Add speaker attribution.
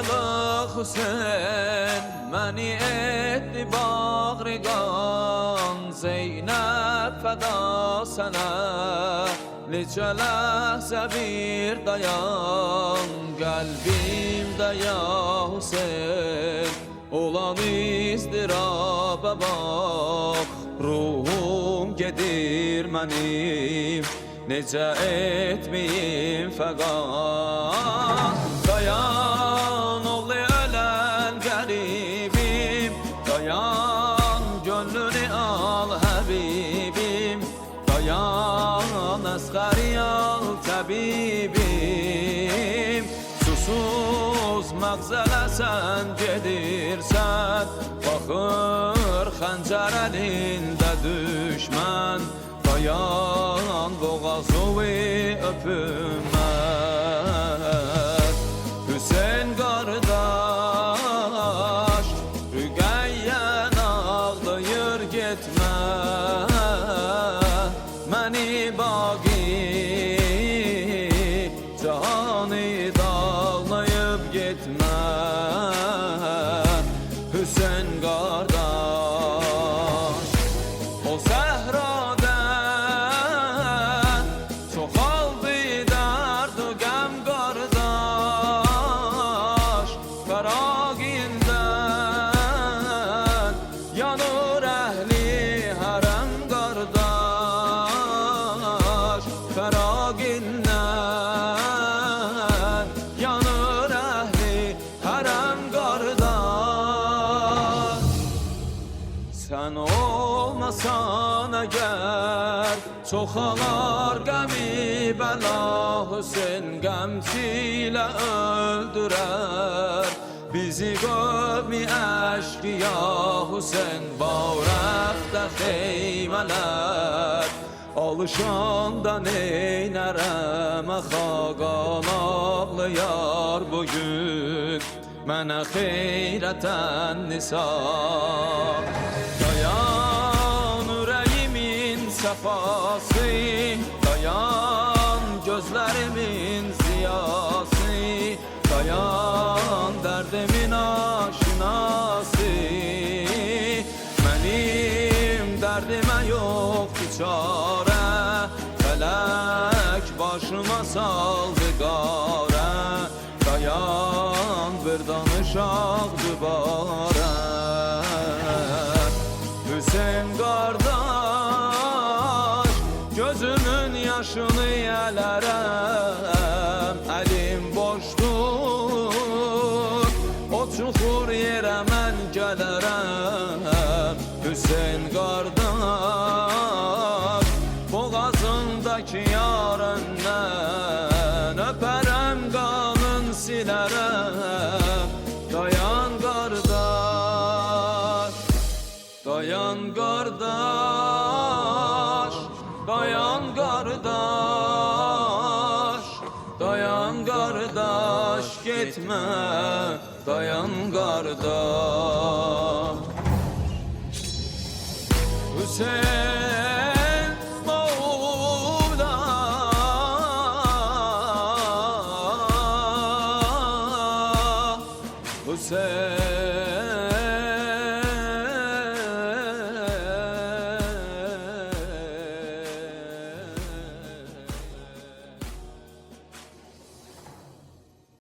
Speaker 1: ayrılık Hüseyin beni etti bağrıgan. Zeynep feda sana neçe ləhzə bir dayan. Kalbimde ya Hüseyin olan izdiraba bak. Ruhum gedir mənim necə etmeyim fəqat. Dayan oğlu ölen garibim, dayan gönlünü al Habibim. Dayan asgari al tabibim. Susuz mağzala sen gedirsen, bakır xəncər elində düşman. Dayan boğazımı öpünmez Hüseyin kardeş, Rüqəyyen ağlayır gitme. Məni baqi canı dağlayıp gitme. Hüseyin kardeş, o səhrada çok aldı derdu gəm kardeş. Feraginden yanır ehli harem kardeş. Feraginden yanır ehli harem kardeş. Sen olmasan eğer çoxalar qəmi bəla. Hüseyin qəmçilə öldürər bizi qövmi əşqiya. Hüseyin bavraqda xeymələr alışanda neynərəm. Xaqan ağlayar bugün mənə xeyrətən nisa. Dayan yüreğimin safası, dayan gözlerimin ziyası. Dayan derdimin aşinası. Benim derdime yoktu çare, felek başıma saldı gare. Dayan bir danışaq dübarə. Hüseyin kardeş, gözümün yaşını yelərəm. Əlim boşdur, o çuxur yerə mən gələrəm. Hüseyin kardeş, boğazındaki yarından öpərəm, qanın silərəm. Dayan kardeş, dayan kardeş, dayan kardeş. Dayan kardeş gitme, dayan kardeş. Hüseyin Mevla, Hüseyin